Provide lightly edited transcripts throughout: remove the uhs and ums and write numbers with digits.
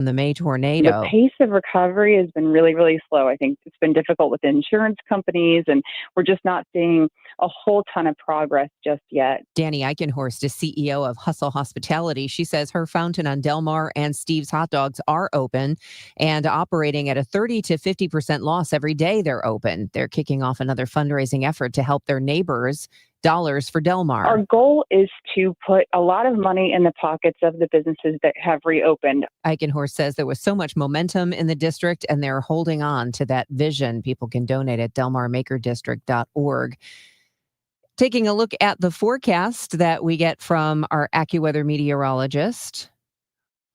The May The tornado. pace of recovery has been really, really slow. I think it's been difficult with insurance companies, and we're just not seeing a whole ton of progress just yet. Danny Eichenhorst is CEO of Hustle Hospitality. She says her fountain on Del Mar and Steve's Hot Dogs are open and operating at a 30 to 50% loss every day they're open. They're kicking off another fundraising effort to help their neighbors. Dollars for Del Mar. Our goal is to put a lot of money in the pockets of the businesses that have reopened. Eichenhorst says there was so much momentum in the district and they're holding on to that vision. People can donate at delmarmakerdistrict.org. Taking a look at the forecast that we get from our AccuWeather meteorologist.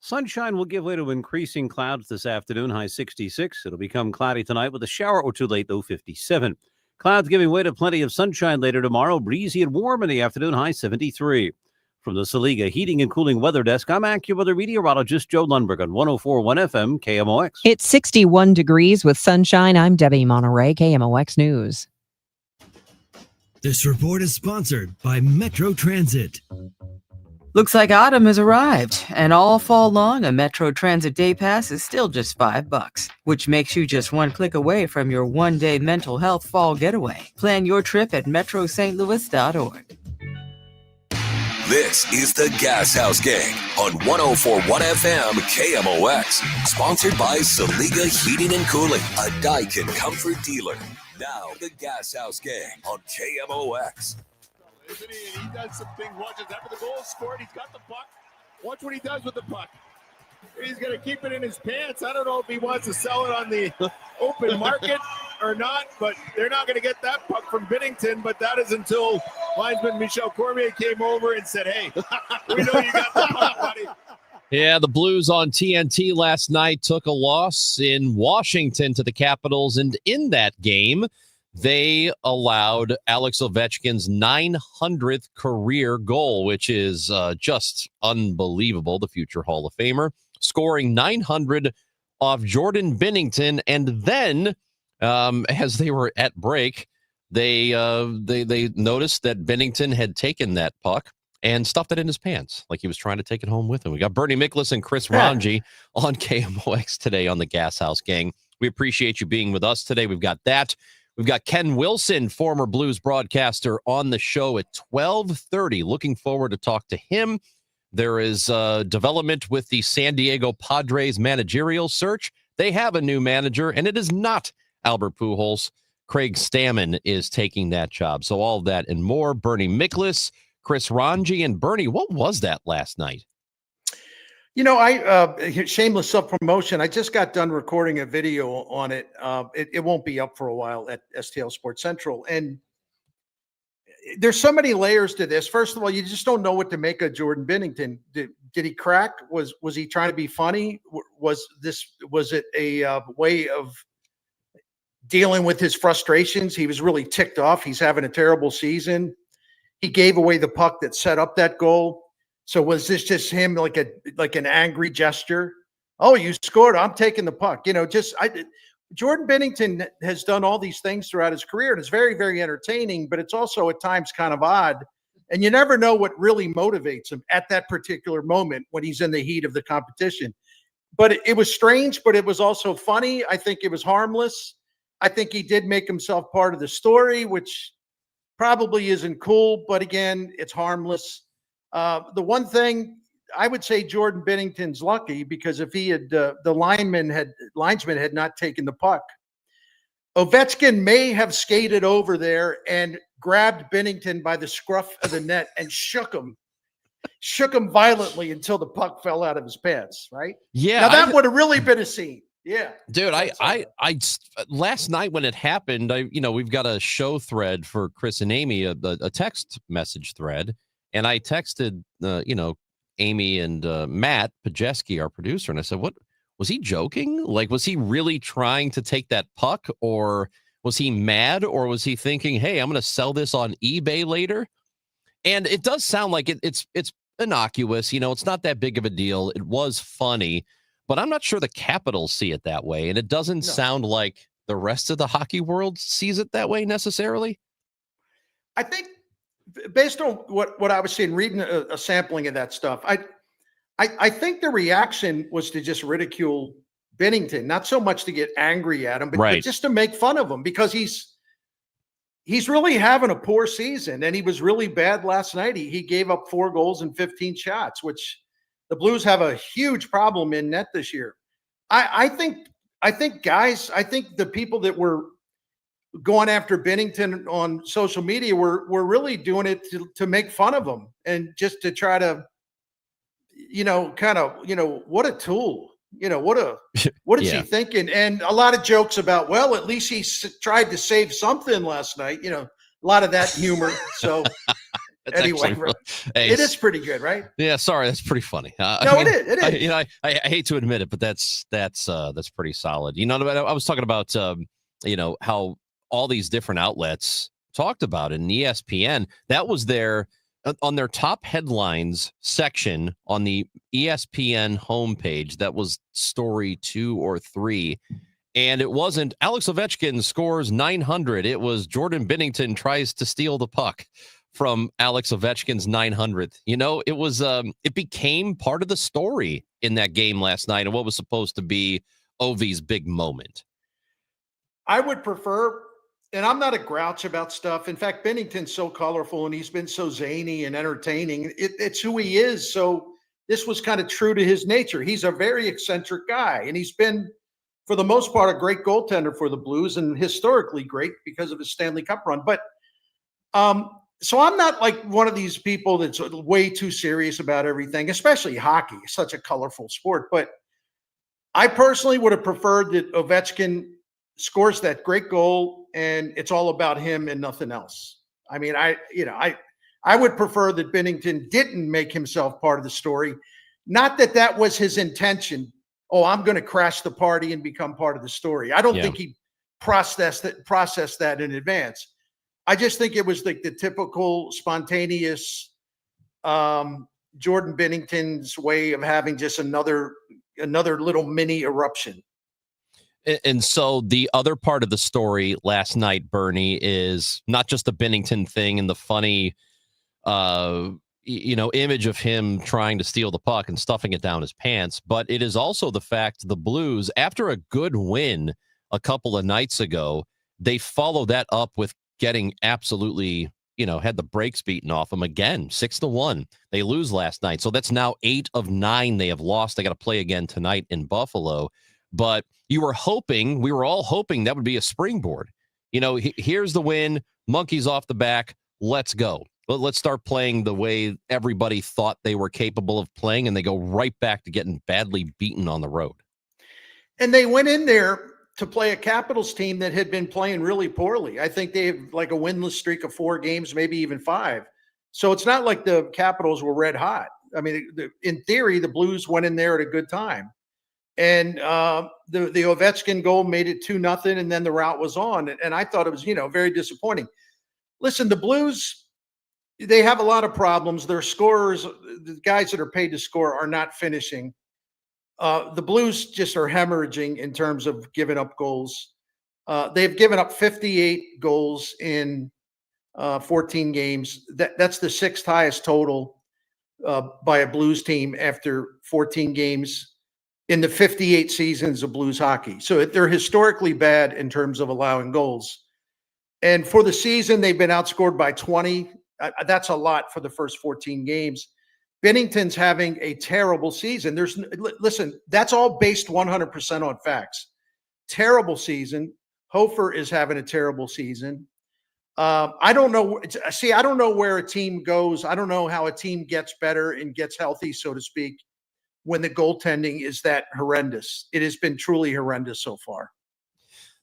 Sunshine will give way to increasing clouds this afternoon, high 66. It'll become cloudy tonight with a shower or two late, low 57. Clouds giving way to plenty of sunshine later tomorrow. Breezy and warm in the afternoon, high 73. From the Saliga Heating and Cooling Weather Desk, I'm AccuWeather meteorologist Joe Lundberg on 104.1 FM KMOX. It's 61 degrees with sunshine. I'm Debbie Monterey, KMOX News. This report is sponsored by Metro Transit. Looks like autumn has arrived, and all fall long, a Metro Transit Day Pass is still just $5, which makes you just one click away from your one-day mental health fall getaway. Plan your trip at metrostlouis.org. This is the Gashouse Gang on 104.1 FM KMOX, sponsored by Saliga Heating and Cooling, a Daikin comfort dealer. Now, the Gashouse Gang on KMOX. Isn't he? And he does some things. Watch this. After the goal is scored, he's got the puck. Watch what he does with the puck. He's going to keep it in his pants. I don't know if he wants to sell it on the open market or not, but they're not going to get that puck from Binnington. But that is until linesman Michel Cormier came over and said, hey, we know you got the puck, buddy. Yeah, the Blues on TNT last night took a loss in Washington to the Capitals, and in that game, they allowed Alex Ovechkin's 900th career goal, which is just unbelievable. The future Hall of Famer scoring 900 off Jordan Binnington, and then as they were at break, they noticed that Binnington had taken that puck and stuffed it in his pants like he was trying to take it home with him. We got Bernie Miklas and Chris Ranji on KMOX today on the Gashouse Gang. We appreciate you being with us today. We've got that. We've got Ken Wilson, former Blues broadcaster, on the show at 12:30. Looking forward to talk to him. There is development with the San Diego Padres managerial search. They have a new manager, and it is not Albert Pujols. Craig Stammen is taking that job. So all of that and more. Bernie Miklas, Chris Ranji, and Bernie, what was that last night? You know, I shameless self-promotion. I just got done recording a video on it. It won't be up for a while at STL Sports Central. And there's so many layers to this. First of all, you just don't know what to make of Jordan Binnington. Did he crack? Was he trying to be funny? Was it a way of dealing with his frustrations? He was really ticked off. He's having a terrible season. He gave away the puck that set up that goal. So was this just him like an angry gesture? Oh, you scored. I'm taking the puck. You know, Jordan Binnington has done all these things throughout his career, and it's very, very entertaining, but it's also at times kind of odd. And you never know what really motivates him at that particular moment when he's in the heat of the competition. But it was strange, but it was also funny. I think it was harmless. I think he did make himself part of the story, which probably isn't cool, but again, it's harmless. The one thing I would say, Jordan Binnington's lucky, because if he had the linesman had not taken the puck, Ovechkin may have skated over there and grabbed Binnington by the scruff of the net and shook him violently until the puck fell out of his pants. Right? Yeah. Now that would have really been a scene. Yeah, dude. I last night when it happened, we've got a show thread for Chris and Amy, a text message thread. And I texted, Amy and Matt Pajeski, our producer, and I said, what, was he joking? Like, was he really trying to take that puck, or was he mad, or was he thinking, hey, I'm going to sell this on eBay later? And it does sound like it's innocuous. It's not that big of a deal. It was funny, but I'm not sure the Capitals see it that way. And it doesn't sound like the rest of the hockey world sees it that way necessarily. I think, based on what I was seeing, reading a sampling of that stuff, I think the reaction was to just ridicule Bennington, not so much to get angry at him, but just to make fun of him, because he's really having a poor season, and he was really bad last night. He gave up 4 goals and 15 shots, which the Blues have a huge problem in net this year. I think the people that were going after Bennington on social media were really doing it to make fun of him, and just to try to, what a tool. What is he thinking? And a lot of jokes about, well, at least he tried to save something last night. A lot of that humor. So anyway, it is pretty good, right? Yeah, sorry, that's pretty funny. It is. I hate to admit it, but that's pretty solid. I was talking about how all these different outlets talked about it, and ESPN, that was on their top headlines section on the ESPN homepage. That was story 2 or 3. And it wasn't Alex Ovechkin scores 900. It was Jordan Binnington tries to steal the puck from Alex Ovechkin's 900th. It became part of the story in that game last night and what was supposed to be Ovi's big moment. I would prefer, and I'm not a grouch about stuff. In fact, Bennington's so colorful and he's been so zany and entertaining. It's who he is. So this was kind of true to his nature. He's a very eccentric guy, and he's been, for the most part, a great goaltender for the Blues, and historically great because of his Stanley Cup run. But so I'm not like one of these people that's way too serious about everything, especially hockey. It's such a colorful sport. But I personally would have preferred that Ovechkin scores that great goal and it's all about him and nothing else. I mean, I would prefer that Binnington didn't make himself part of the story. Not that that was his intention. Oh, I'm going to crash the party and become part of the story. I don't think he processed that in advance. I just think it was like the typical spontaneous Jordan Binnington's way of having just another little mini eruption. And so the other part of the story last night, Bernie, is not just the Binnington thing and the funny, image of him trying to steal the puck and stuffing it down his pants, but it is also the fact the Blues, after a good win a couple of nights ago, they follow that up with getting absolutely, had the brakes beaten off them again, 6-1. They lose last night. So that's now 8 of 9 they have lost. They got to play again tonight in Buffalo. But we were all hoping that would be a springboard. Here's the win, monkeys off the back, let's go. Let's start playing the way everybody thought they were capable of playing, and they go right back to getting badly beaten on the road. And they went in there to play a Capitals team that had been playing really poorly. I think they have like a winless streak of 4 games, maybe even 5. So it's not like the Capitals were red hot. I mean, in theory, the Blues went in there at a good time. And the Ovechkin goal made it 2-0, and then the rout was on. And I thought it was, very disappointing. Listen, the Blues, they have a lot of problems. Their scorers, the guys that are paid to score, are not finishing. The Blues just are hemorrhaging in terms of giving up goals. They've given up 58 goals in 14 games. That's the 6th highest total by a Blues team after 14 games in the 58 seasons of Blues hockey. So they're historically bad in terms of allowing goals. And for the season, they've been outscored by 20. That's a lot for the first 14 games. Binnington's having a terrible season. Listen, that's all based 100% on facts. Terrible season. Hofer is having a terrible season. I don't know. I don't know where a team goes. I don't know how a team gets better and gets healthy, so to speak, when the goaltending is that horrendous. It has been truly horrendous so far.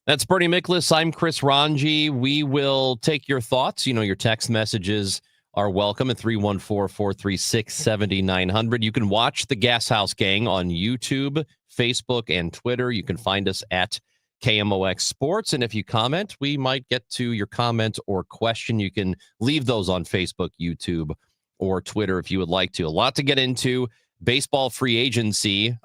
That's Bernie Miklas. I'm Chris Ranji. We will take your thoughts. Your text messages are welcome at 314-436-7900. You can watch the Gashouse Gang on YouTube, Facebook, and Twitter. You can find us at KMOX Sports. And if you comment, we might get to your comment or question. You can leave those on Facebook, YouTube, or Twitter if you would like to. A lot to get into. Baseball free agency,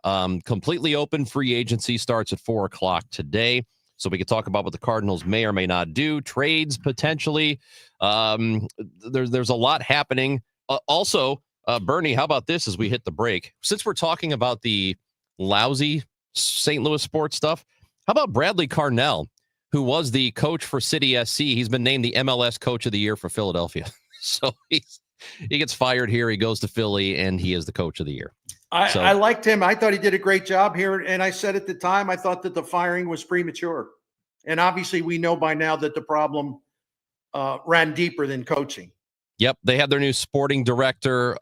completely open free agency starts at 4:00 today. So we could talk about what the Cardinals may or may not do, trades potentially. There's a lot happening. Also, Bernie, how about this as we hit the break? Since we're talking about the lousy St. Louis sports stuff, how about Bradley Carnell, who was the coach for City SC? He's been named the MLS Coach of the Year for Philadelphia. So he gets fired here. He goes to Philly, and he is the Coach of the Year. I liked him. I thought he did a great job here. And I said at the time, I thought that the firing was premature. And obviously, we know by now that the problem ran deeper than coaching. Yep. They have their new sporting director,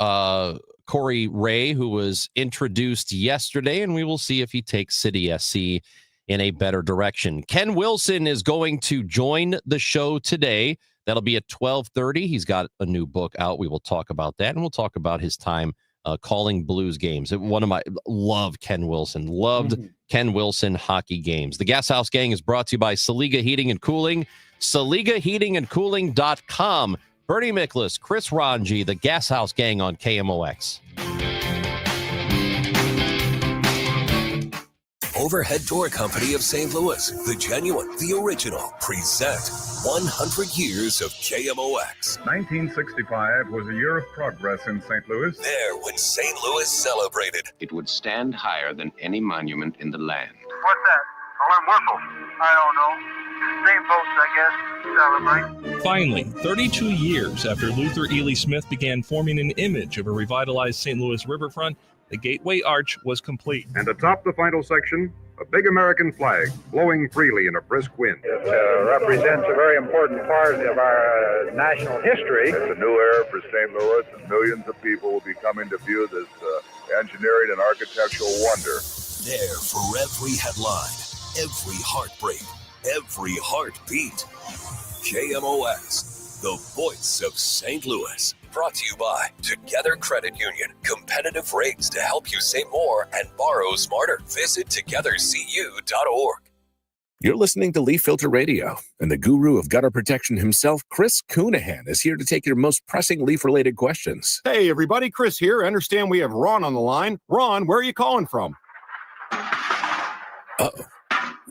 Corey Ray, who was introduced yesterday, and we will see if he takes City SC in a better direction. Ken Wilson is going to join the show today. That'll be at 12:30. He's got a new book out. We will talk about that, and we'll talk about his time calling Blues games. Loved Ken Wilson. Ken Wilson hockey games. The Gashouse Gang is brought to you by Saliga Heating and Cooling. SaligaHeatingandCooling.com. Bernie Miklasz, Chris Ranji, the Gashouse Gang on KMOX. Overhead Door Company of St. Louis, the genuine, the original, present 100 years of KMOX. 1965 was a year of progress in St. Louis. There when St. Louis celebrated. It would stand higher than any monument in the land. What's that? Alarm whistle. I don't know. Same folks, I guess, celebrate. Finally, 32 years after Luther Ely Smith began forming an image of a revitalized St. Louis riverfront, the Gateway Arch was complete. And atop the final section, a big American flag blowing freely in a brisk wind. It represents a very important part of our national history. It's a new era for St. Louis, and millions of people will be coming to view this engineering and architectural wonder. There for every headline, every heartbreak, every heartbeat. KMOX, the voice of St. Louis. Brought to you by Together Credit Union. Competitive rates to help you save more and borrow smarter. Visit togethercu.org. You're listening to Leaf Filter Radio, and the guru of gutter protection himself, Chris Coonahan, is here to take your most pressing leaf-related questions. Hey, everybody, Chris here. I understand we have Ron on the line. Ron, where are you calling from? Uh-oh.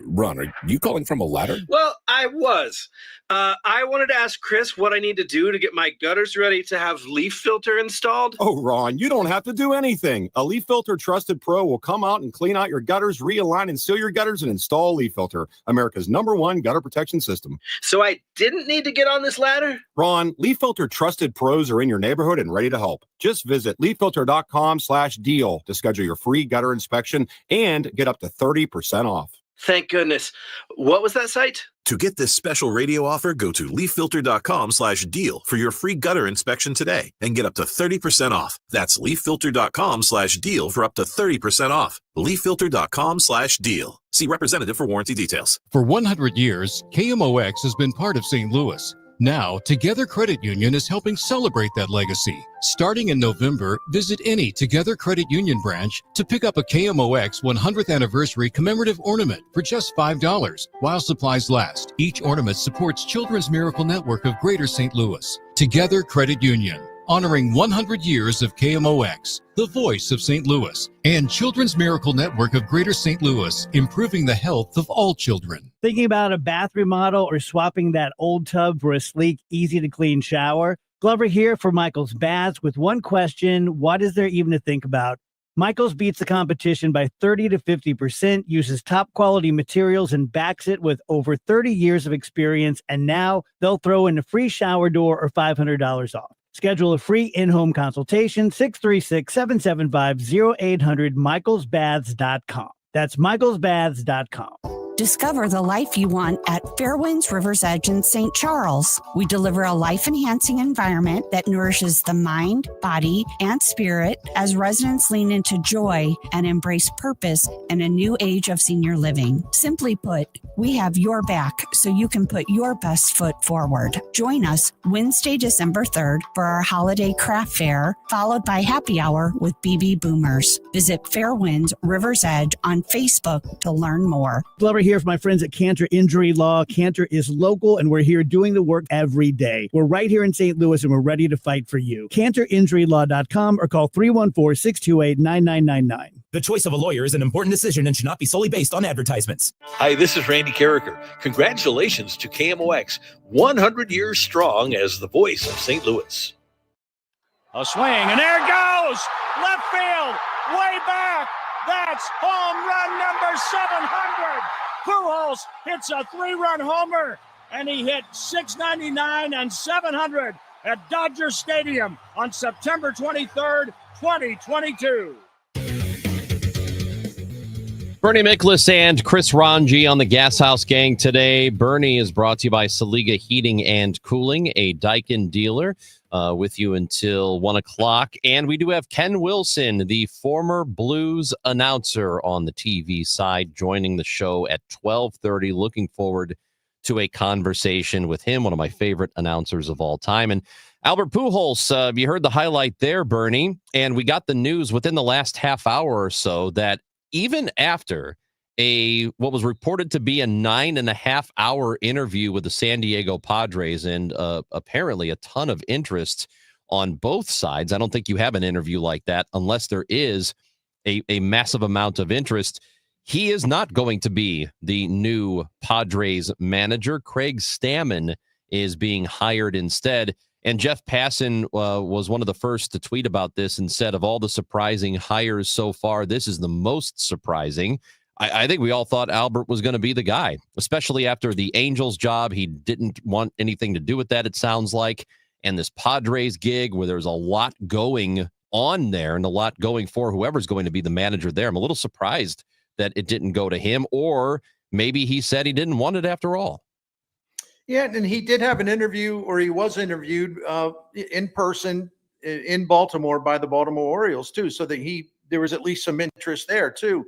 Ron, are you calling from a ladder? Well, I was. I wanted to ask Chris what I need to do to get my gutters ready to have leaf filter installed. Oh, Ron, you don't have to do anything. A Leaf Filter Trusted Pro will come out and clean out your gutters, realign and seal your gutters, and install Leaf Filter, America's #1 gutter protection system. So I didn't need to get on this ladder? Ron, Leaf Filter Trusted Pros are in your neighborhood and ready to help. Just visit leaffilter.com/deal to schedule your free gutter inspection and get up to 30% off. Thank goodness. What was that site? To get this special radio offer, go to leaffilter.com/deal for your free gutter inspection today and get up to 30% off. That's leaffilter.com/deal for up to 30% off. leaffilter.com/deal. See representative for warranty details. For 100 years, KMOX has been part of St. Louis. Now, Together Credit Union is helping celebrate that legacy. Starting in November, visit any Together Credit Union branch to pick up a KMOX 100th anniversary commemorative ornament for just $5 while supplies last. Each ornament supports Children's Miracle Network of Greater St. Louis. Together Credit Union, honoring 100 years of KMOX, the voice of St. Louis, and Children's Miracle Network of Greater St. Louis, improving the health of all children. Thinking about a bath remodel or swapping that old tub for a sleek, easy-to-clean shower? Glover here for Michael's Baths with one question: what is there even to think about? Michael's beats the competition by 30 to 50%, uses top quality materials, and backs it with over 30 years of experience. And now they'll throw in a free shower door or $500 off. Schedule a free in-home consultation, 636-775-0800, michaelsbaths.com. That's michaelsbaths.com. Discover the life you want at Fairwinds River's Edge in St. Charles. We deliver a life-enhancing environment that nourishes the mind, body, and spirit as residents lean into joy and embrace purpose in a new age of senior living. Simply put, we have your back so you can put your best foot forward. Join us Wednesday, December 3rd for our holiday craft fair, followed by happy hour with BB Boomers. Visit Fairwinds River's Edge on Facebook to learn more. Glover here for my friends at Cantor Injury Law. Cantor is local, and we're here doing the work every day. We're right here in St. Louis, and we're ready to fight for you. CantorInjuryLaw.com or call 314-628-9999. The choice of a lawyer is an important decision and should not be solely based on advertisements. Hi, this is Randy Carricker. Congratulations to KMOX, 100 years strong as the voice of St. Louis. A swing, and there it goes! Left field, way back! That's home run number 700! Pujols hits a 3-run homer, and he hit 699 and 700 at Dodger Stadium on September 23rd, 2022. Bernie Miklasz and Chris Ranji on the Gashouse Gang today. Bernie is brought to you by Saliga Heating and Cooling, a Daikin dealer, with you until 1 o'clock. And we do have Ken Wilson, the former Blues announcer on the TV side, joining the show at 12:30. Looking forward to a conversation with him, one of my favorite announcers of all time. And Albert Pujols, you heard the highlight there, Bernie, and we got the news within the last half hour or so that even after what was reported to be a 9.5-hour interview with the San Diego Padres and apparently a ton of interest on both sides. I don't think you have an interview like that unless there is a massive amount of interest. He is not going to be the new Padres manager. Craig Stammen is being hired instead. And Jeff Passan was one of the first to tweet about this and said, of all the surprising hires so far, this is the most surprising. I think we all thought Albert was going to be the guy, especially after the Angels job. He didn't want anything to do with that, it sounds like. And this Padres gig where there's a lot going on there and a lot going for whoever's going to be the manager there. I'm a little surprised that it didn't go to him, or maybe he said he didn't want it after all. Yeah, and he did have an interview, or he was interviewed in person in Baltimore by the Baltimore Orioles too, so that there was at least some interest there too.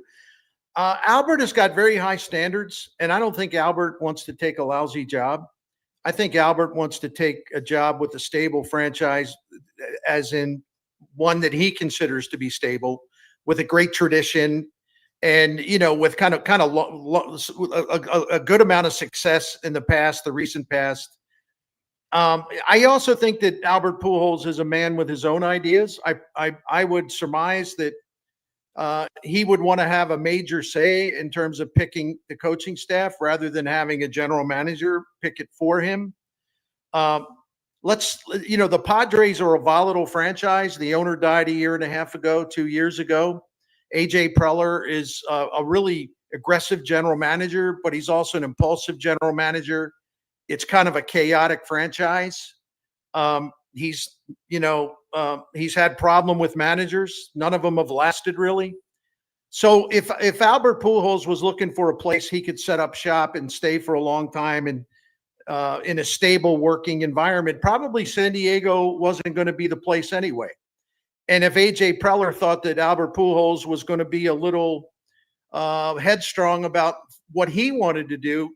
Albert has got very high standards, and I don't think Albert wants to take a lousy job. I think Albert wants to take a job with a stable franchise, as in one that he considers to be stable, with a great tradition, and with kind of a good amount of success in the recent past. I also think that Albert Pujols is a man with his own ideas. I would surmise that he would want to have a major say in terms of picking the coaching staff rather than having a general manager pick it for him. The Padres are a volatile franchise. The owner died 2 years ago. AJ Preller is a really aggressive general manager, but he's also an impulsive general manager. It's kind of a chaotic franchise. He's had problem with managers. None of them have lasted really. So if Albert Pujols was looking for a place he could set up shop and stay for a long time and in a stable working environment, probably San Diego wasn't going to be the place anyway. And if AJ Preller thought that Albert Pujols was going to be a little headstrong about what he wanted to do,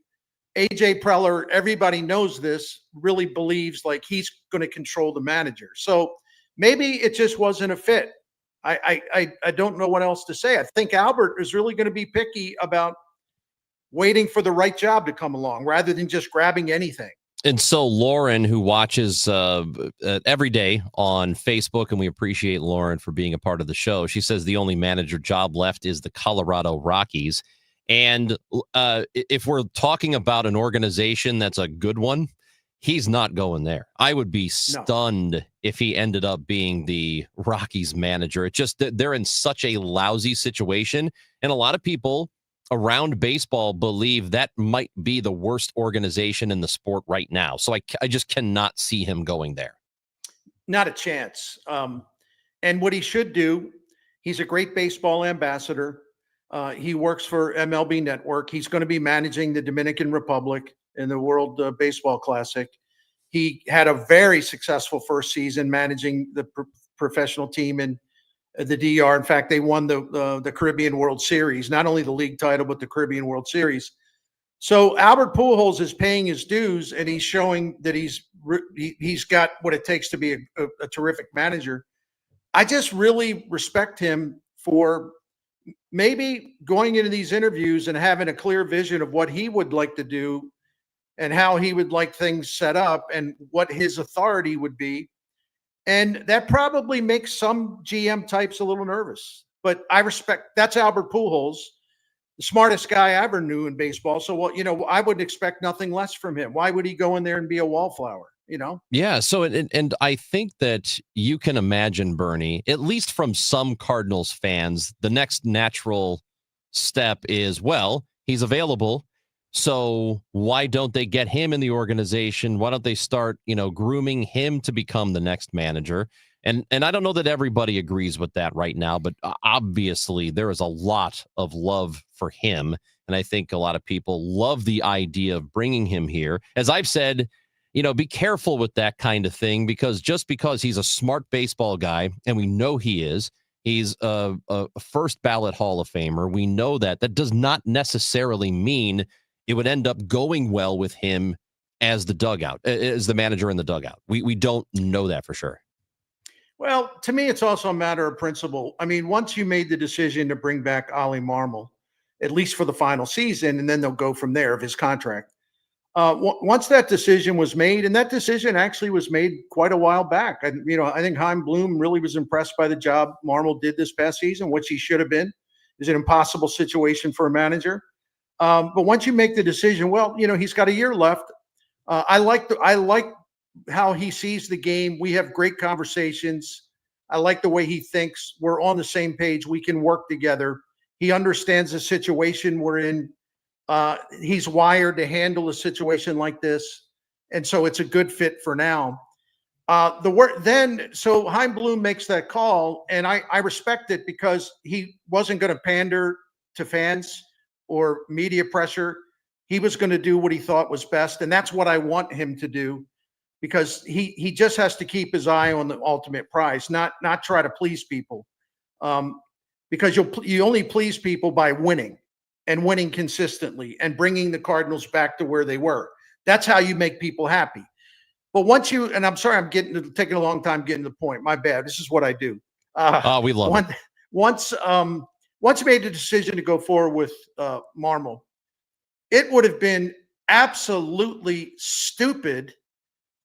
AJ Preller, everybody knows this, really believes like he's going to control the manager. So maybe it just wasn't a fit. I don't know what else to say. I think Albert is really going to be picky about waiting for the right job to come along rather than just grabbing anything. And so Lauren, who watches every day on Facebook, and we appreciate Lauren for being a part of the show, she says the only manager job left is the Colorado Rockies. And if we're talking about an organization that's a good one, he's not going there. I would be stunned if he ended up being the Rockies manager. It's just that they're in such a lousy situation. And a lot of people around baseball believe that might be the worst organization in the sport right now. So I just cannot see him going there. Not a chance. And what he should do, he's a great baseball ambassador. He works for MLB Network. He's going to be managing the Dominican Republic in the World Baseball Classic. He had a very successful first season managing the professional team in the DR. In fact, they won the Caribbean World Series, not only the league title, but the Caribbean World Series. So Albert Pujols is paying his dues, and he's showing that he's got what it takes to be a terrific manager. I just really respect him for maybe going into these interviews and having a clear vision of what he would like to do and how he would like things set up and what his authority would be. And that probably makes some GM types a little nervous, but I respect, that's Albert Pujols, the smartest guy I ever knew in baseball. So, I would expect nothing less from him. Why would he go in there and be a wallflower? Yeah. So, and I think that you can imagine, Bernie, at least from some Cardinals fans, the next natural step is, well, he's available. So why don't they get him in the organization? Why don't they start, grooming him to become the next manager? And I don't know that everybody agrees with that right now, but obviously there is a lot of love for him. And I think a lot of people love the idea of bringing him here. As I've said, be careful with that kind of thing, because just because he's a smart baseball guy, and we know he is, he's a first ballot Hall of Famer. We know that does not necessarily mean it would end up going well with him as the manager in the dugout. We don't know that for sure. Well, to me, it's also a matter of principle. I mean, once you made the decision to bring back Ollie Marmol, at least for the final season, and then they'll go from there of his contract. Once that decision was made, and that decision actually was made quite a while back. I think Chaim Bloom really was impressed by the job Marmol did this past season, which he should have been. It's an impossible situation for a manager. But once you make the decision, well, he's got a year left. I like how he sees the game. We have great conversations. I like the way he thinks. We're on the same page. We can work together. He understands the situation we're in. He's wired to handle a situation like this. And so it's a good fit for now. So Chaim Bloom makes that call, and I respect it, because he wasn't going to pander to fans or media pressure. He was going to do what he thought was best. And that's what I want him to do, because he just has to keep his eye on the ultimate prize, not try to please people. Because you only please people by winning, and winning consistently, and bringing the Cardinals back to where they were. That's how you make people happy. But and I'm sorry, I'm taking a long time getting to the point. My bad. This is what I do. We love it. Once you made the decision to go forward with Marmol, it would have been absolutely stupid,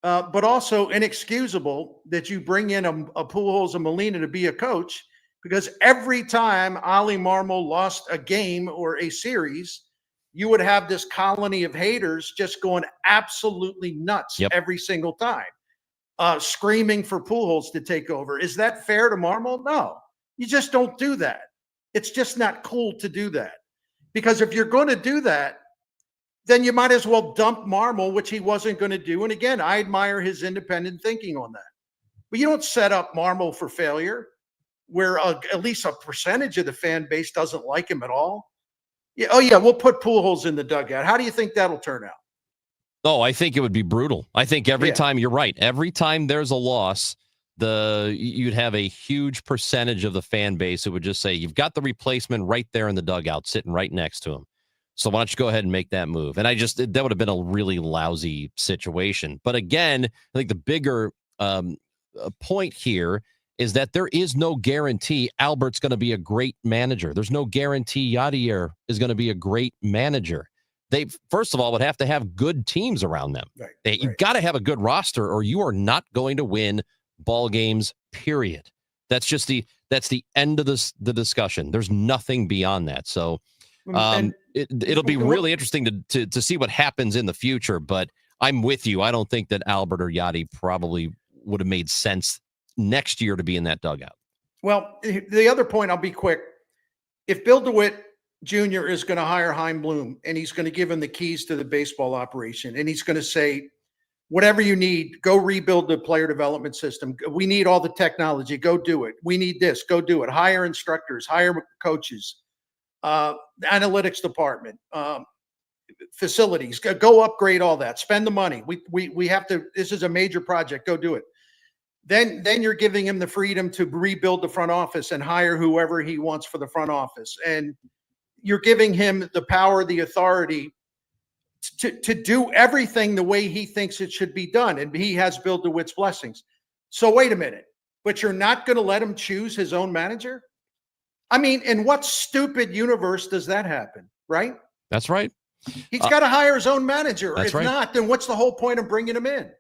but also inexcusable that you bring in a Pujols and Molina to be a coach, because every time Ollie Marmol lost a game or a series, you would have this colony of haters just going absolutely nuts every single time, screaming for Pujols to take over. Is that fair to Marmol? No, you just don't do that. It's just not cool to do that, because if you're going to do that, then you might as well dump Marmol, which he wasn't going to do. And again, I admire his independent thinking on that. But you don't set up Marmol for failure, where at least a percentage of the fan base doesn't like him at all. Yeah, oh yeah, we'll put Pujols in the dugout. How do you think that'll turn out? Oh, I think it would be brutal. I think every time, you're right, every time there's a loss, you'd have a huge percentage of the fan base who would just say, you've got the replacement right there in the dugout, sitting right next to him. So why don't you go ahead and make that move? And that would have been a really lousy situation. But again, I think the bigger point here is that there is no guarantee Albert's going to be a great manager. There's no guarantee Yadier is going to be a great manager. They, first of all, would have to have good teams around them. You've got to have a good roster, or you are not going to win ball games, period. That's the end of the discussion. There's nothing beyond that. So it'll be really interesting to see what happens in the future, but I'm with you. I don't think that Albert or Yadi probably would have made sense next year to be in that dugout. Well, the other point, I'll be quick. If Bill DeWitt Jr. is going to hire Chaim Bloom, and he's going to give him the keys to the baseball operation, and he's going to say, whatever you need, go rebuild the player development system. We need all the technology. Go do it. We need this. Go do it. Hire instructors, hire coaches, analytics department, facilities. Go upgrade all that. Spend the money. We have to. This is a major project. Go do it. Then you're giving him the freedom to rebuild the front office and hire whoever he wants for the front office. And you're giving him the power, the authority to do everything the way he thinks it should be done. And he has Bill DeWitt's blessings. So wait a minute, but you're not going to let him choose his own manager? I mean, in what stupid universe does that happen, right? That's right. He's got to hire his own manager. That's If right. not, then what's the whole point of bringing him in?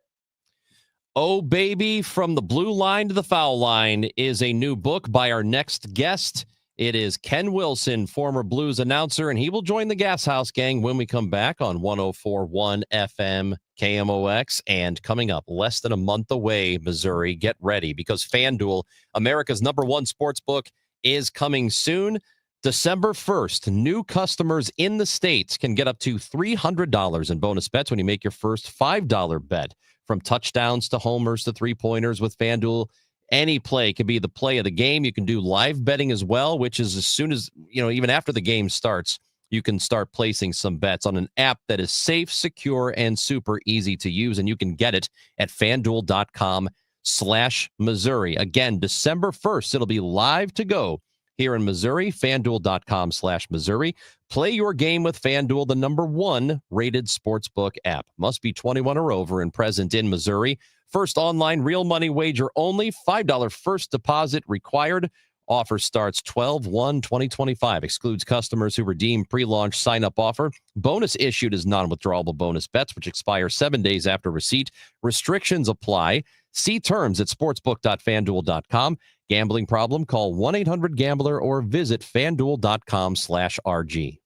Oh, Baby, From the Blue Line to the Foul Line is a new book by our next guest. It is Ken Wilson, former Blues announcer, and he will join the Gashouse Gang when we come back on 104.1 FM KMOX. And coming up, less than a month away, Missouri, get ready because FanDuel, America's #1 sports book, is coming soon. December 1st, new customers in the States can get up to $300 in bonus bets when you make your first $5 bet. From touchdowns to homers to three-pointers with FanDuel, any play can be the play of the game. You can do live betting as well, which is as soon as, even after the game starts, you can start placing some bets on an app that is safe, secure, and super easy to use. And you can get it at FanDuel.com/Missouri. Again, December 1st, it'll be live to go here in Missouri, FanDuel.com/Missouri. Play your game with FanDuel, the #1 rated sportsbook app. Must be 21 or over and present in Missouri. First online real money wager only. $5 first deposit required. Offer starts 12/1/2025. Excludes customers who redeem pre-launch sign-up offer. Bonus issued is non-withdrawable bonus bets, which expire 7 days after receipt. Restrictions apply. See terms at sportsbook.fanduel.com. Gambling problem? Call 1-800-GAMBLER or visit fanduel.com/RG.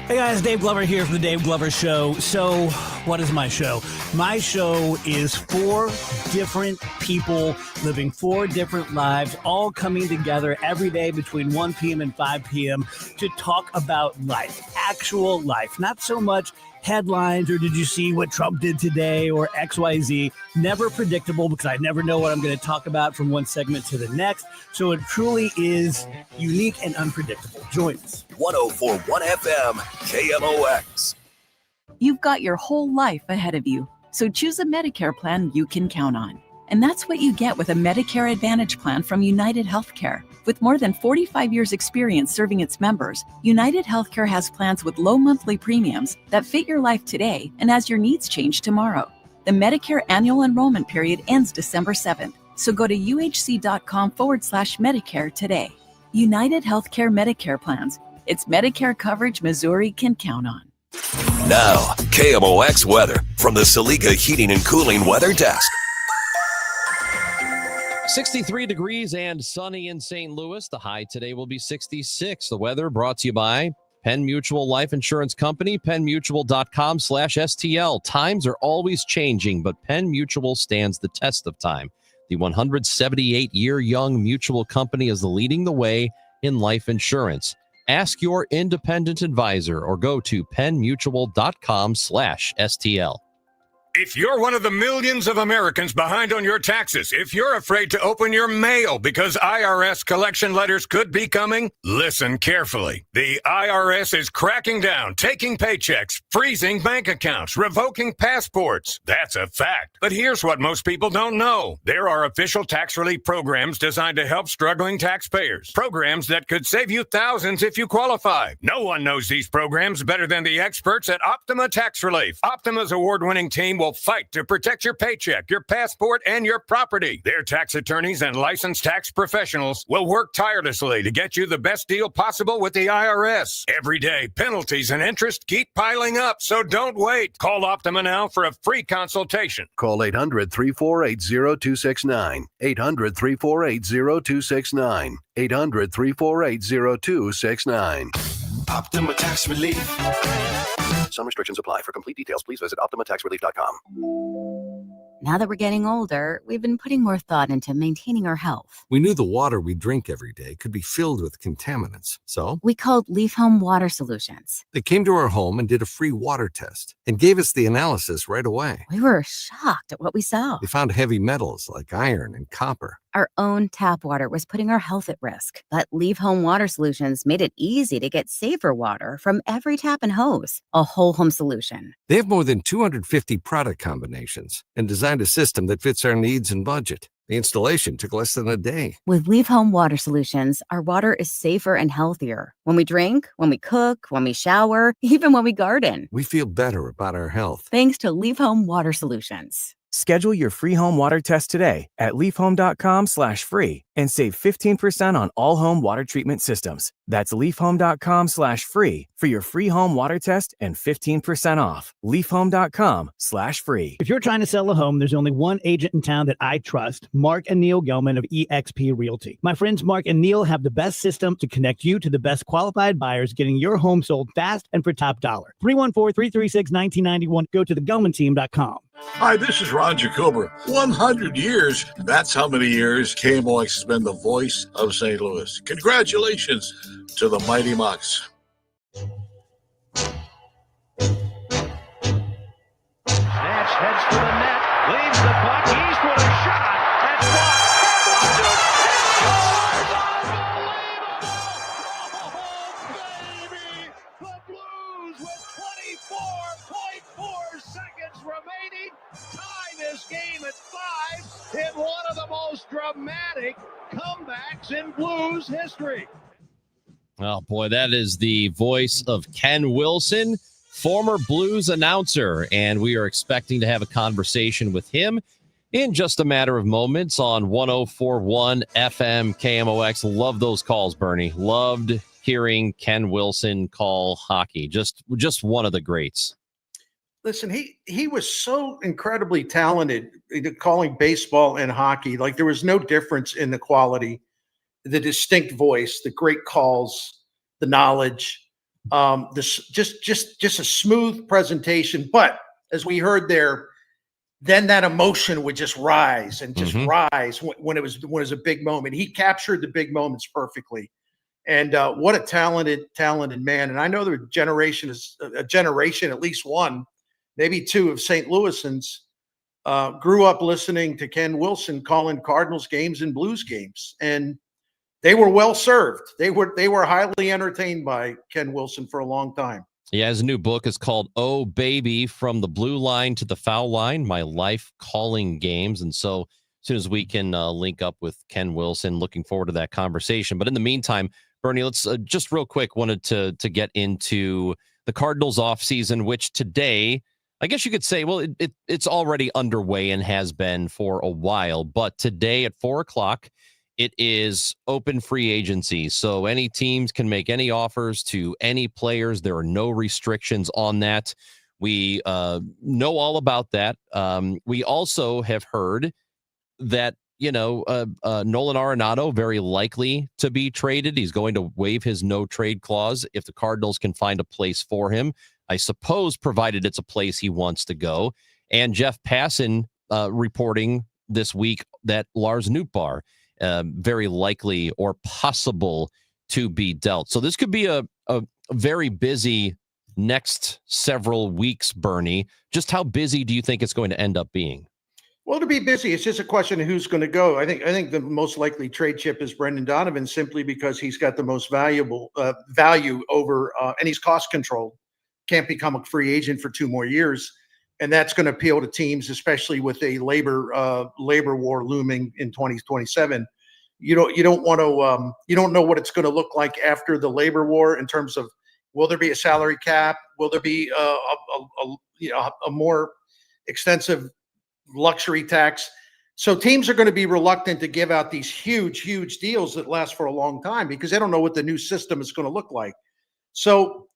Hey guys, Dave Glover here from the Dave Glover Show. So, what is my show? My show is 4 different people living 4 different lives, all coming together every day between 1 p.m. and 5 p.m. to talk about life, actual life, not so much headlines or did you see what Trump did today or XYZ. Never predictable because I never know what I'm going to talk about from one segment to the next. So it truly is unique and unpredictable. Join us. 104.1 FM KMOX. You've got your whole life ahead of you, so choose a Medicare plan you can count on. And that's what you get with a Medicare Advantage plan from United Healthcare. With more than 45 years' experience serving its members, United Healthcare has plans with low monthly premiums that fit your life today and as your needs change tomorrow. The Medicare annual enrollment period ends December 7th, so go to uhc.com/Medicare today. United Healthcare Medicare plans. It's Medicare coverage Missouri can count on. Now, KMOX weather from the Saliga Heating and Cooling Weather Desk. 63 degrees and sunny in St. Louis. The high today will be 66. The weather brought to you by Penn Mutual Life Insurance Company, PennMutual.com/STL. Times are always changing, but Penn Mutual stands the test of time. The 178-year young mutual company is leading the way in life insurance. Ask your independent advisor or go to PennMutual.com/STL. If you're one of the millions of Americans behind on your taxes, if you're afraid to open your mail because IRS collection letters could be coming, listen carefully. The IRS is cracking down, taking paychecks, freezing bank accounts, revoking passports. That's a fact. But here's what most people don't know. There are official tax relief programs designed to help struggling taxpayers. Programs that could save you thousands if you qualify. No one knows these programs better than the experts at Optima Tax Relief. Optima's award-winning team will fight to protect your paycheck, your passport, and your property. Their tax attorneys and licensed tax professionals will work tirelessly to get you the best deal possible with the IRS. Every day, penalties and interest keep piling up, so don't wait. Call Optima now for a free consultation. Call 800-348-0269. 800-348-0269. 800-348-0269. Optima Tax Relief. Some restrictions apply. For complete details, please visit OptimaTaxRelief.com. Now that we're getting older, we've been putting more thought into maintaining our health. We knew the water we drink every day could be filled with contaminants. So we called Leaf Home Water Solutions. They came to our home and did a free water test and gave us the analysis right away. We were shocked at what we saw. They found heavy metals like iron and copper. Our own tap water was putting our health at risk, but Leaf Home Water Solutions made it easy to get safer water from every tap and hose. A whole home solution. They have more than 250 product combinations and designed a system that fits our needs and budget. The installation took less than a day. With Leaf Home Water Solutions, our water is safer and healthier. When we drink, when we cook, when we shower, even when we garden. We feel better about our health. Thanks to Leaf Home Water Solutions. Schedule your free home water test today at leafhome.com/free and save 15% on all home water treatment systems. That's leafhome.com/free for your free home water test and 15% off. leafhome.com/free. If you're trying to sell a home, there's only one agent in town that I trust, Mark and Neil Gelman of eXp Realty. My friends Mark and Neil have the best system to connect you to the best qualified buyers, getting your home sold fast and for top dollar. 314-336-1991. Go to thegelmanteam.com. Hi, this is Ron Jacober. 100 years. That's how many years KMOX has been the voice of St. Louis. Congratulations to the Mighty Mocs. Nash heads for the net, leaves the puck, Eastwood a shot, that's blocked. The Blues with 24.4 seconds remaining tie this game at 5 in one of the most dramatic comebacks in Blues history. Oh, boy, that is the voice of Ken Wilson, former Blues announcer, and we are expecting to have a conversation with him in just a matter of moments on 104.1 FM KMOX. Love those calls, Bernie. Loved hearing Ken Wilson call hockey. Just one of the greats. Listen, he was so incredibly talented calling baseball and hockey. Like, there was no difference in the quality, the distinct voice, the great calls, the knowledge, just a smooth presentation. But as we heard there, then that emotion would just rise and just rise when it was a big moment. He captured the big moments perfectly. And what a talented man. And I know there a generation, at least one, maybe two of St. Louisans grew up listening to Ken Wilson calling Cardinals games and Blues games. And they were well served. They were highly entertained by Ken Wilson for a long time. Yeah, his new book is called Oh Baby, From the Blue Line to the Foul Line, My Life Calling Games. And so as soon as we can link up with Ken Wilson, looking forward to that conversation. But in the meantime, Bernie, let's just real quick wanted to get into the Cardinals offseason, which today, I guess you could say, well, it's already underway and has been for a while. But today at 4:00, it is open free agency. So any teams can make any offers to any players. There are no restrictions on that. We know all about that. We also have heard that, Nolan Arenado very likely to be traded. He's going to waive his no trade clause if the Cardinals can find a place for him, I suppose, provided it's a place he wants to go. And Jeff Passan reporting this week that Lars Nootbaar very likely or possible to be dealt. So this could be a very busy next several weeks, Bernie. Just how busy do you think it's going to end up being? Well, to be busy, it's just a question of who's going to go. I think the most likely trade chip is Brendan Donovan, simply because he's got the most value over, and he's cost controlled. Can't become a free agent for 2 more years, and that's going to appeal to teams, especially with a labor war looming in 2027. You don't want to you don't know what it's going to look like after the labor war in terms of, will there be a salary cap? Will there be a more extensive luxury tax? So teams are going to be reluctant to give out these huge deals that last for a long time because they don't know what the new system is going to look like. So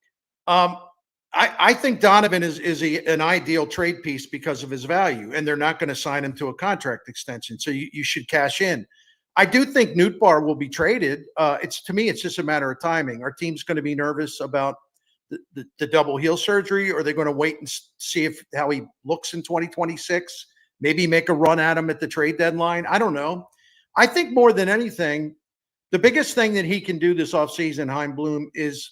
I think Donovan is an ideal trade piece because of his value, and they're not going to sign him to a contract extension. So you should cash in. I do think Nootbaar will be traded. To me, it's just a matter of timing. Our team's going to be nervous about the double heel surgery, or they're going to wait and see how he looks in 2026. Maybe make a run at him at the trade deadline. I don't know. I think more than anything, the biggest thing that he can do this offseason, Chaim Bloom, is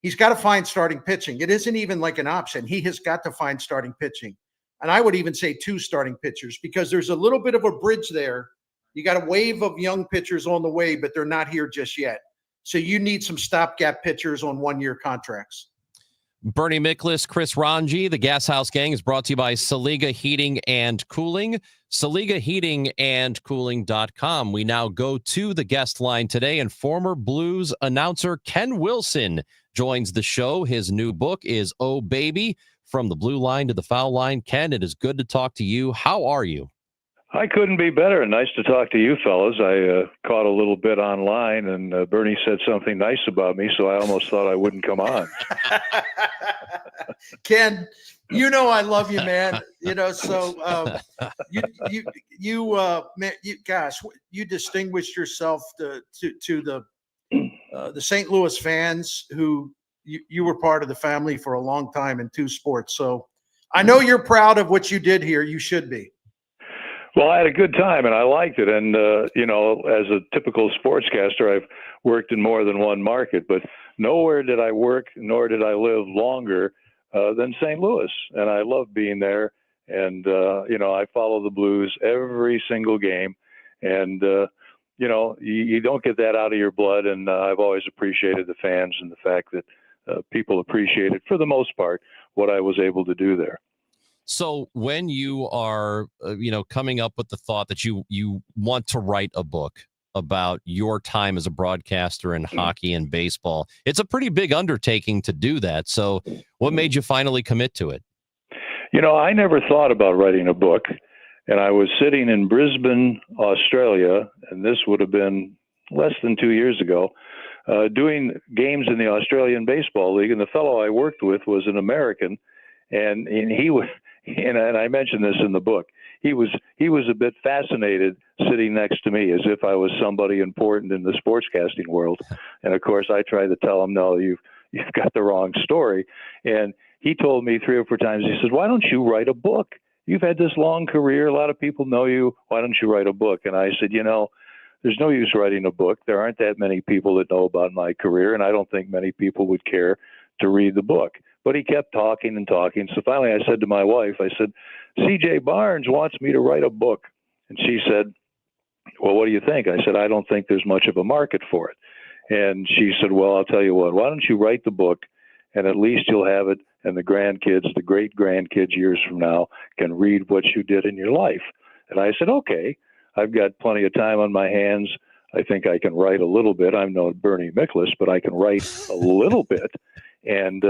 he's got to find starting pitching. It isn't even like an option. He has got to find starting pitching. And I would even say 2 starting pitchers, because there's a little bit of a bridge there. You got a wave of young pitchers on the way, but they're not here just yet. So you need some stopgap pitchers on 1-year contracts. Bernie Miklas, Chris Ranji, the Gashouse Gang is brought to you by Saliga Heating and Cooling. SaligaHeatingandCooling.com. We now go to the guest line today, and former Blues announcer Ken Wilson joins the show. His new book is Oh Baby, from the blue line to the foul line. Ken, it is good to talk to you. How are you? I couldn't be better. Nice to talk to you fellas. I caught a little bit online, and Bernie said something nice about me, so I almost thought I wouldn't come on. Ken, you know I love you, man. You know, so man, you distinguished yourself to the St. Louis fans who you were part of the family for a long time in two sports. So I know you're proud of what you did here. You should be. Well, I had a good time, and I liked it. And, as a typical sportscaster, I've worked in more than one market, but nowhere did I work, nor did I live longer than St. Louis. And I love being there. And, I follow the Blues every single game. And, you don't get that out of your blood. And I've always appreciated the fans and the fact that people appreciated, for the most part, what I was able to do there. So when you are, coming up with the thought that you want to write a book about your time as a broadcaster in hockey and baseball, it's a pretty big undertaking to do that. So what made you finally commit to it? I never thought about writing a book, and I was sitting in Brisbane, Australia, and this would have been less than 2 years ago, doing games in the Australian Baseball League, and the fellow I worked with was an American, and he was. And I mentioned this in the book. He was a bit fascinated sitting next to me as if I was somebody important in the sportscasting world. And of course, I tried to tell him, no, you've got the wrong story. And he told me 3 or 4 times, he said, why don't you write a book? You've had this long career. A lot of people know you. Why don't you write a book? And I said, there's no use writing a book. There aren't that many people that know about my career, and I don't think many people would care to read the book. But he kept talking and talking. So finally I said to my wife, I said, C.J. Barnes wants me to write a book. And she said, well, what do you think? I said, I don't think there's much of a market for it. And she said, well, I'll tell you what, why don't you write the book, and at least you'll have it, and the grandkids, the great-grandkids years from now can read what you did in your life. And I said, okay, I've got plenty of time on my hands. I think I can write a little bit. I'm no Bernie Miklasz, but I can write a little bit. And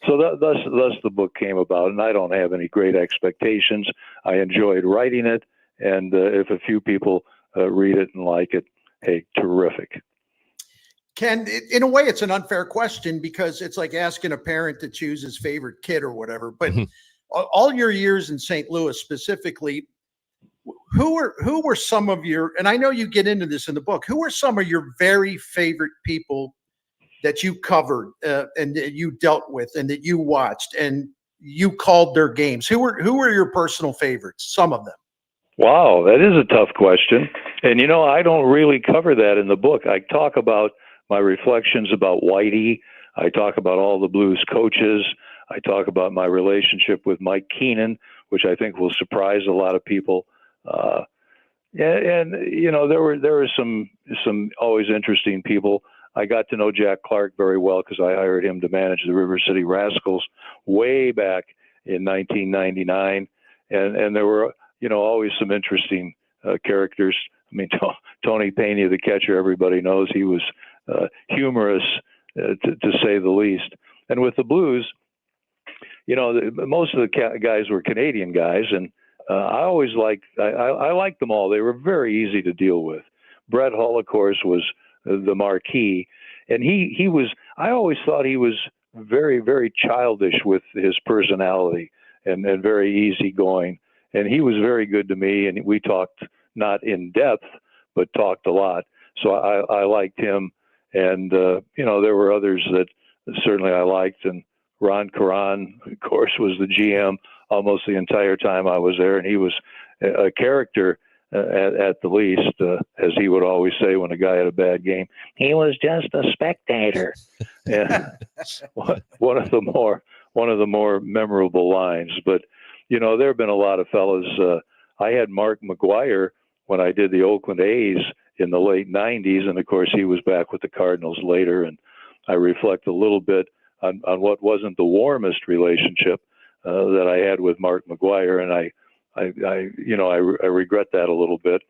so thus the book came about, and I don't have any great expectations. I enjoyed writing it, and if a few people read it and like it, hey, terrific. Ken, in a way, it's an unfair question because it's like asking a parent to choose his favorite kid or whatever. But all your years in St. Louis specifically, who were some of your, and I know you get into this in the book, who were some of your very favorite people that you covered and that you dealt with and that you watched and you called their games? Who were your personal favorites? Some of them. Wow, that is a tough question. And, I don't really cover that in the book. I talk about my reflections about Whitey. I talk about all the Blues coaches. I talk about my relationship with Mike Keenan, which I think will surprise a lot of people. There were some always interesting people. I got to know Jack Clark very well because I hired him to manage the River City Rascals way back in 1999. And there were, always some interesting characters. I mean, Tony Pena, the catcher, everybody knows he was humorous, to say the least. And with the Blues, most of the guys were Canadian guys, and I always liked them all. They were very easy to deal with. Brett Hull, of course, was the marquee, and he was. I always thought he was very, very childish with his personality and very easygoing. And he was very good to me, and we talked not in depth, but talked a lot. So I liked him, and there were others that certainly I liked. And Ron Caron, of course, was the GM almost the entire time I was there, and he was a character at the least, as he would always say when a guy had a bad game. He was just a spectator. And one of the more memorable lines. But there have been a lot of fellas. I had Mark McGuire when I did the Oakland A's in the late 90s, and of course he was back with the Cardinals later. And I reflect a little bit on what wasn't the warmest relationship that I had with Mark McGuire, and I regret that a little bit.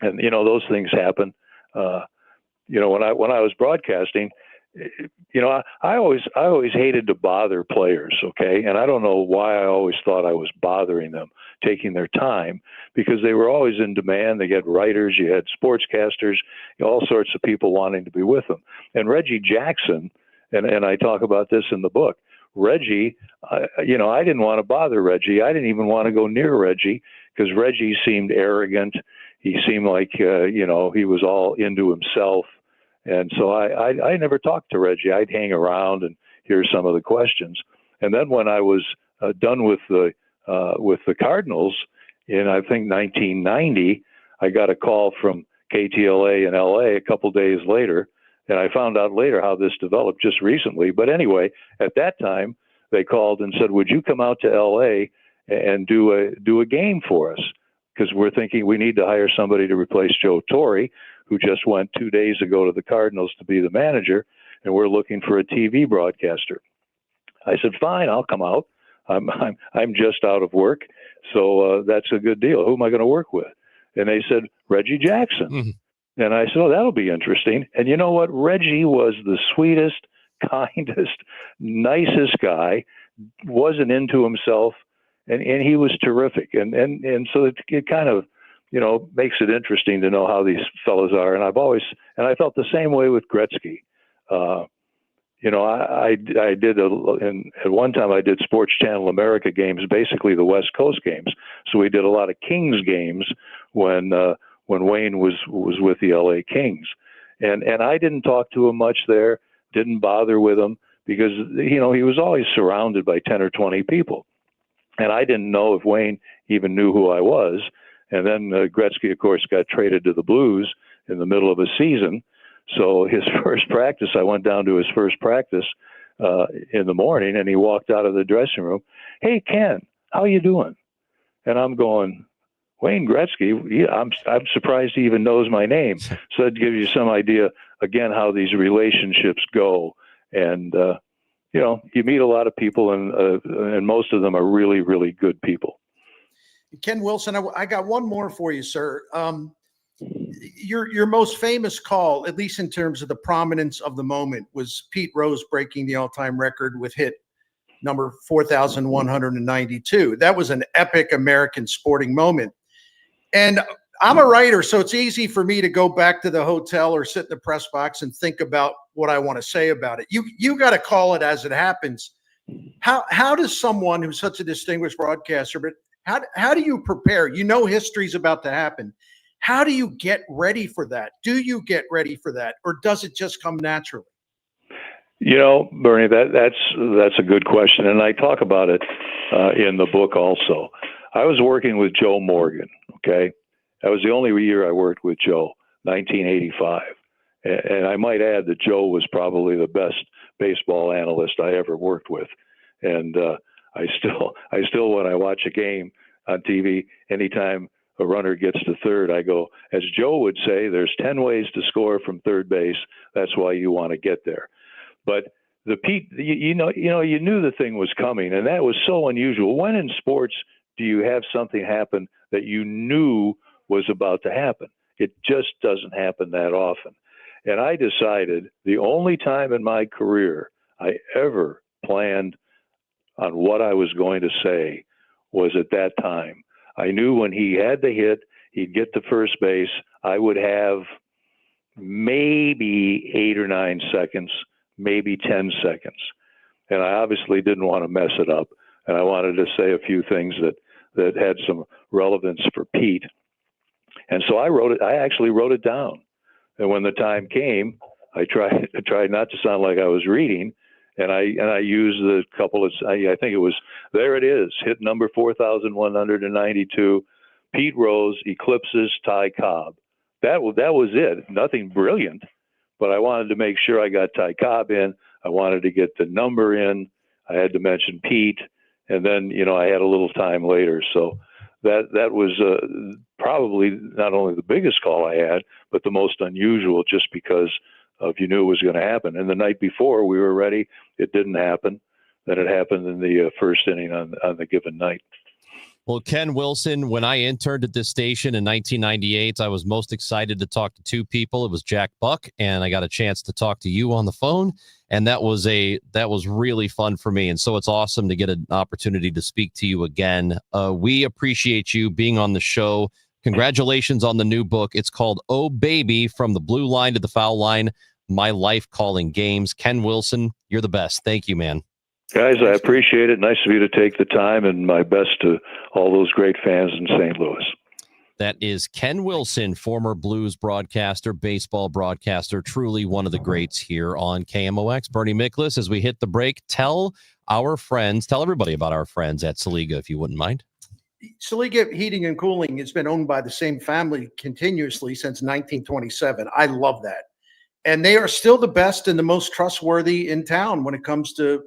And those things happen. When I was broadcasting, you know, I always hated to bother players, okay? And I don't know why I always thought I was bothering them, taking their time, because they were always in demand. They had writers, you had sportscasters, all sorts of people wanting to be with them. And Reggie Jackson, and I talk about this in the book, Reggie, you know, I didn't want to bother Reggie. I didn't even want to go near Reggie because Reggie seemed arrogant. He seemed like, you know, he was all into himself. And so I never talked to Reggie. I'd hang around and hear some of the questions. And then when I was done with the Cardinals in, I think, 1990, I got a call from KTLA in LA a couple days later. And I found out later how this developed just recently. But anyway, at that time, they called and said, would you come out to LA and do a game for us? Because we're thinking we need to hire somebody to replace Joe Torre, who just went 2 days ago to the Cardinals to be the manager, and we're looking for a TV broadcaster. I said, fine, I'll come out. I'm just out of work, so that's a good deal. Who am I going to work with? And they said, Reggie Jackson. Mm-hmm. And I said, oh, that'll be interesting. And you know what? Reggie was the sweetest, kindest, nicest guy, wasn't into himself, and he was terrific. And so it kind of, you know, makes it interesting to know how these fellows are. And I felt the same way with Gretzky. You know, I did at one time I did Sports Channel America games, basically the West Coast games. So we did a lot of Kings games when Wayne was with the LA Kings. And I didn't talk to him much there, didn't bother with him because, you know, he was always surrounded by 10 or 20 people. And I didn't know if Wayne even knew who I was. And then Gretzky, of course, got traded to the Blues in the middle of a season. So his first practice, I went down to his first practice in the morning, and he walked out of the dressing room. Hey, Ken, how you doing? And I'm going, Wayne Gretzky, I'm surprised he even knows my name. So that gives you some idea, again, how these relationships go. And, you know, you meet a lot of people, and most of them are really, really good people. Ken Wilson, I got one more for you, sir. Your most famous call, at least in terms of the prominence of the moment, was Pete Rose breaking the all-time record with hit number 4,192. That was an epic American sporting moment. And I'm a writer, so it's easy for me to go back to the hotel or sit in the press box and think about what I want to say about it. You got to call it as it happens. How does someone who's such a distinguished broadcaster, but how do you prepare? You know history's about to happen. How do you get ready for that? Do you get ready for that, or does it just come naturally? You know, Bernie, that's a good question, and I talk about it in the book also. I was working with Joe Morgan, okay? That was the only year I worked with Joe, 1985. And I might add that Joe was probably the best baseball analyst I ever worked with. And I still, when I watch a game on TV, anytime a runner gets to third, I go, as Joe would say, there's 10 ways to score from third base. That's why you want to get there. But the Pete, you knew the thing was coming, and that was so unusual. When in sports do you have something happen that you knew was about to happen? It just doesn't happen that often. And I decided the only time in my career I ever planned on what I was going to say was at that time. I knew when he had the hit, he'd get to first base, I would have maybe 8 or 9 seconds, maybe 10 seconds. And I obviously didn't want to mess it up. And I wanted to say a few things that had some relevance for Pete. And so I actually wrote it down. And when the time came, I tried not to sound like I was reading. And I used the couple of, I think it was, there it is, hit number 4,192, Pete Rose eclipses Ty Cobb. That was it. Nothing brilliant, but I wanted to make sure I got Ty Cobb in. I wanted to get the number in. I had to mention Pete, and then, I had a little time later. So that was probably not only the biggest call I had, but the most unusual, just because of you knew it was going to happen. And the night before we were ready, it didn't happen. Then it happened in the first inning on the given night. Well, Ken Wilson, when I interned at this station in 1998, I was most excited to talk to two people. It was Jack Buck, and I got a chance to talk to you on the phone, and that was really fun for me. And so it's awesome to get an opportunity to speak to you again. We appreciate you being on the show. Congratulations on the new book. It's called Oh Baby, From the Blue Line to the Foul Line, My Life Calling Games. Ken Wilson, you're the best. Thank you, man. Guys, I appreciate it. Nice of you to take the time, and my best to all those great fans in St. Louis. That is Ken Wilson, former Blues broadcaster, baseball broadcaster, truly one of the greats here on KMOX. Bernie Miklasz, as we hit the break, tell everybody about our friends at Saliga, if you wouldn't mind. Saliga Heating and Cooling has been owned by the same family continuously since 1927. I love that. And they are still the best and the most trustworthy in town when it comes to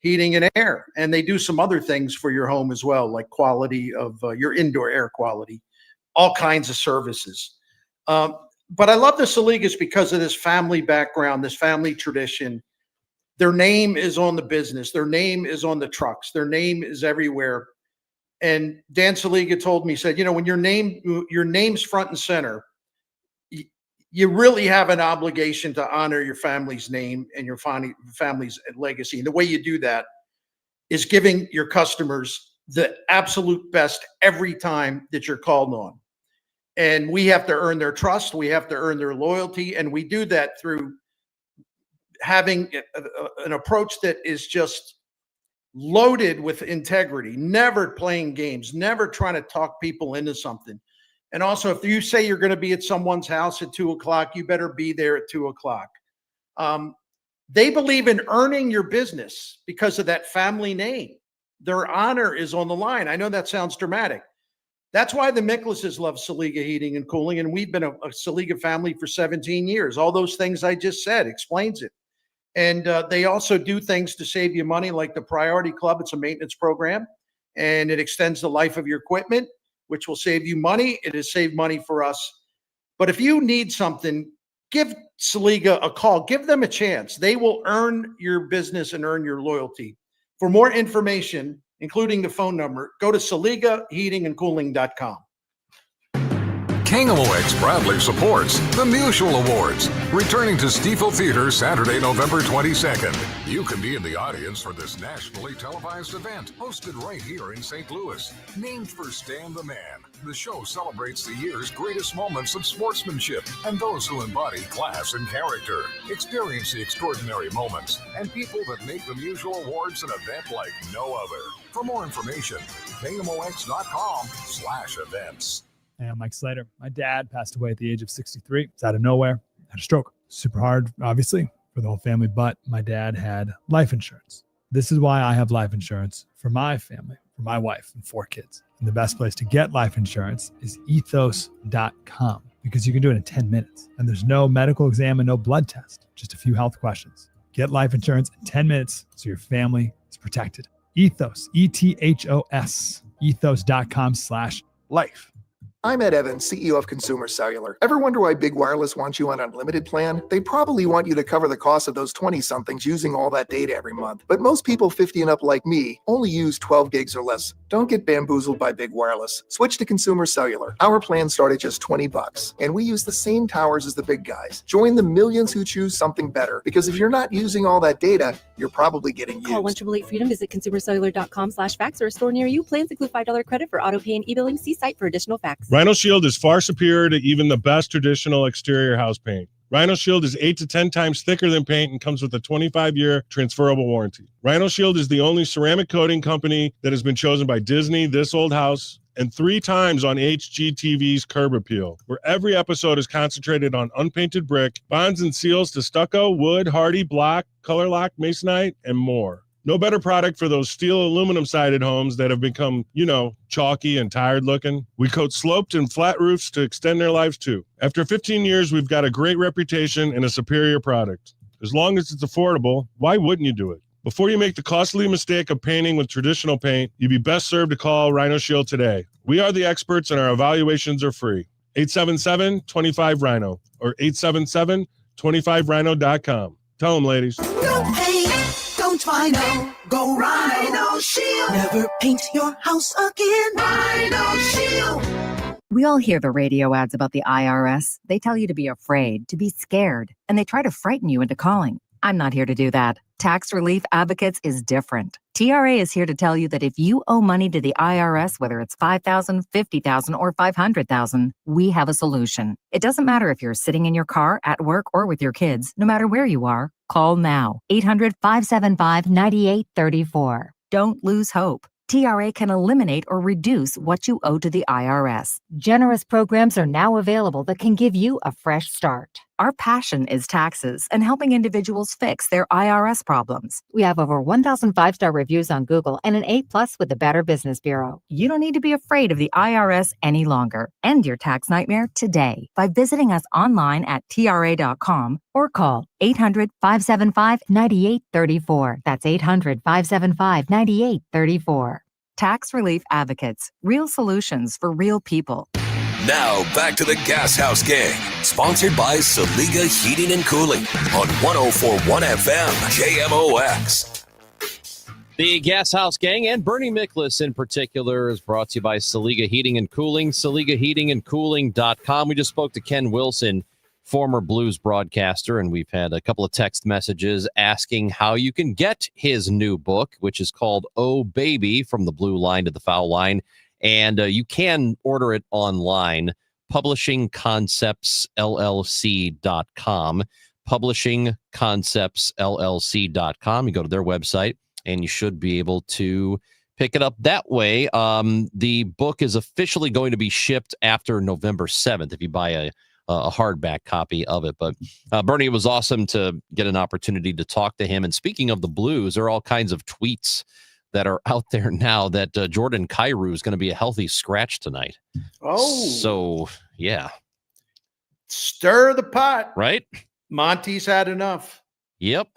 heating and air. And they do some other things for your home as well, like quality of your indoor air quality, all kinds of services. But I love the Saligas because of this family background, this family tradition. Their name is on the business. Their name is on the trucks. Their name is everywhere. And Dan Saliga told me, he said, when your name's front and center, you really have an obligation to honor your family's name and your family's legacy. And the way you do that is giving your customers the absolute best every time that you're called on. And we have to earn their trust. We have to earn their loyalty. And we do that through having an approach that is just loaded with integrity, never playing games, never trying to talk people into something. And also, if you say you're going to be at someone's house at 2:00, you better be there at 2:00. They believe in earning your business because of that family name. Their honor is on the line. I know that sounds dramatic. That's why the Miklases love Saliga Heating and Cooling, and we've been a Saliga family for 17 years. All those things I just said explains it. And they also do things to save you money, like the Priority Club. It's a maintenance program, and it extends the life of your equipment, which will save you money. It has saved money for us. But if you need something, give Saliga a call. Give them a chance. They will earn your business and earn your loyalty. For more information, including the phone number, go to SaligaHeatingandCooling.com. KMOX proudly supports the Musial Awards, returning to Stiefel Theater Saturday, November 22nd. You can be in the audience for this nationally televised event, hosted right here in St. Louis. Named for Stan the Man, the show celebrates the year's greatest moments of sportsmanship and those who embody class and character. Experience the extraordinary moments and people that make the Musial Awards an event like no other. For more information, KMOX.com/events. Hey, I'm Mike Slater. My dad passed away at the age of 63. It's out of nowhere. Had a stroke. Super hard, obviously, for the whole family, but my dad had life insurance. This is why I have life insurance for my family, for my wife and 4 kids. And the best place to get life insurance is ethos.com, because you can do it in 10 minutes. And there's no medical exam and no blood test, just a few health questions. Get life insurance in 10 minutes so your family is protected. Ethos, ETHOS, ethos.com/life. I'm Ed Evans, CEO of Consumer Cellular. Ever wonder why Big Wireless wants you on an unlimited plan? They probably want you to cover the cost of those 20-somethings using all that data every month. But most people 50 and up like me only use 12 gigs or less. Don't get bamboozled by Big Wireless. Switch to Consumer Cellular. Our plans start at just $20, and we use the same towers as the big guys. Join the millions who choose something better, because if you're not using all that data, you're probably getting used. Call 1-888-FREEDOM. Visit consumercellular.com/facts or a store near you. Plans include $5 credit for auto pay and e-billing. See site for additional facts. Rhino Shield is far superior to even the best traditional exterior house paint. Rhino Shield is 8 to 10 times thicker than paint and comes with a 25-year transferable warranty. Rhino Shield is the only ceramic coating company that has been chosen by Disney, This Old House, and 3 times on HGTV's Curb Appeal, where every episode is concentrated on unpainted brick, bonds and seals to stucco, wood, hardy, block, color lock, masonite, and more. No better product for those steel aluminum sided homes that have become, chalky and tired looking. We coat sloped and flat roofs to extend their lives too. After 15 years, we've got a great reputation and a superior product. As long as it's affordable, why wouldn't you do it? Before you make the costly mistake of painting with traditional paint, you'd be best served to call Rhino Shield today. We are the experts and our evaluations are free. 877-25-RHINO or 877-25rhino.com. Tell them, ladies. Don't Rhino, go Rhino Shield. Never paint your house again. Rhino Shield. We all hear the radio ads about the IRS. They tell you to be afraid, to be scared, and they try to frighten you into calling. I'm not here to do that. Tax Relief Advocates is different. TRA is here to tell you that if you owe money to the IRS, whether it's $5,000, $50,000, or $500,000, we have a solution. It doesn't matter if you're sitting in your car, at work, or with your kids. No matter where you are, call now. 800-575-9834. Don't lose hope. TRA can eliminate or reduce what you owe to the IRS. Generous programs are now available that can give you a fresh start. Our passion is taxes and helping individuals fix their IRS problems. We have over 1,000 5-star reviews on Google and an A+ with the Better Business Bureau. You don't need to be afraid of the IRS any longer. End your tax nightmare today by visiting us online at TRA.com or call 800-575-9834. That's 800-575-9834. Tax Relief Advocates. Real solutions for real people. Now back to the Gashouse Gang, sponsored by Saliga Heating and Cooling on 104.1 FM KMOX. The Gashouse Gang and Bernie Miklasz in particular is brought to you by Saliga Heating and Cooling, SaligaHeatingandCooling.com. We just spoke to Ken Wilson, former Blues broadcaster, and we've had a couple of text messages asking how you can get his new book, which is called Oh Baby, From the Blue Line to the Foul Line. And you can order it online, publishingconceptsllc.com, publishingconceptsllc.com. You go to their website, and you should be able to pick it up that way. The book is officially going to be shipped after November 7th if you buy a hardback copy of it. But Bernie, it was awesome to get an opportunity to talk to him. And speaking of the Blues, there are all kinds of tweets that are out there now that Jordan Kyrou is going to be a healthy scratch tonight. Oh. So, yeah. Stir the pot. Right? Monty's had enough. Yep.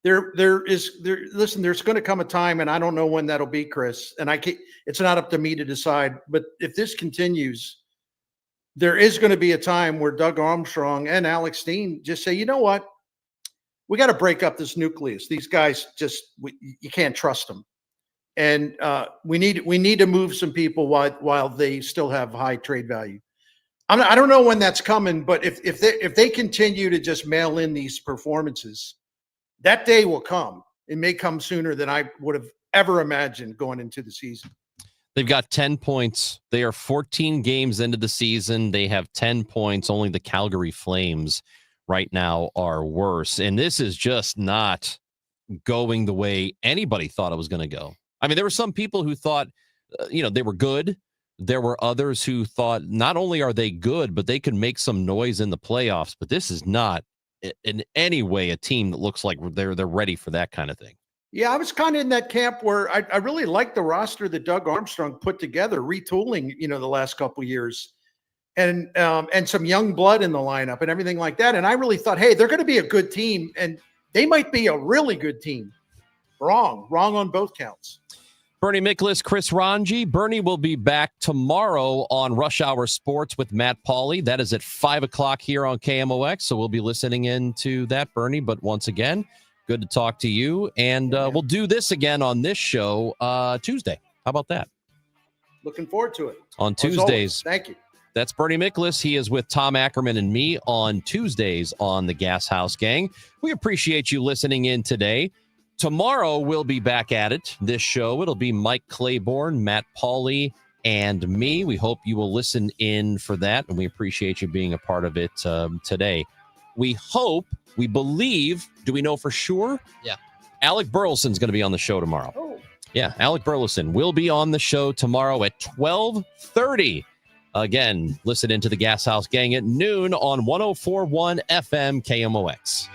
Listen, there's going to come a time, and I don't know when that'll be, Chris, and it's not up to me to decide, but if this continues, there is going to be a time where Doug Armstrong and Alex Steen just say, you know what? We got to break up this nucleus. These guys you can't trust them. And we need to move some people while they still have high trade value. I don't know when that's coming, but if they continue to just mail in these performances, that day will come. It may come sooner than I would have ever imagined going into the season. They've got 10 points. They are 14 games into the season. They have 10 points. Only the Calgary Flames right now are worse. And this is just not going the way anybody thought it was going to go. I mean, there were some people who thought, they were good. There were others who thought not only are they good, but they could make some noise in the playoffs. But this is not in any way a team that looks like they're ready for that kind of thing. Yeah, I was kind of in that camp where I really liked the roster that Doug Armstrong put together, retooling, the last couple of years. And some young blood in the lineup and everything like that. And I really thought, hey, they're going to be a good team, and they might be a really good team. Wrong on both counts. Bernie Miklasz, Chris Ranji. Bernie will be back tomorrow on Rush Hour Sports with Matt Pauley. That is at 5 o'clock here on KMOX. So we'll be listening in to that, Bernie. But once again, good to talk to you. And we'll do this again on this show Tuesday. How about that? Looking forward to it. On Tuesdays. Thank you. That's Bernie Miklasz. He is with Tom Ackerman and me on Tuesdays on the Gashouse Gang. We appreciate you listening in today. Tomorrow, we'll be back at it. This show, it'll be Mike Claiborne, Matt Pauley, and me. We hope you will listen in for that, and we appreciate you being a part of it today. We believe, do we know for sure? Yeah. Alec Burleson's going to be on the show tomorrow. Oh. Yeah, Alec Burleson will be on the show tomorrow at 12:30. Again, listen into the Gashouse Gang at noon on 104.1 FM KMOX.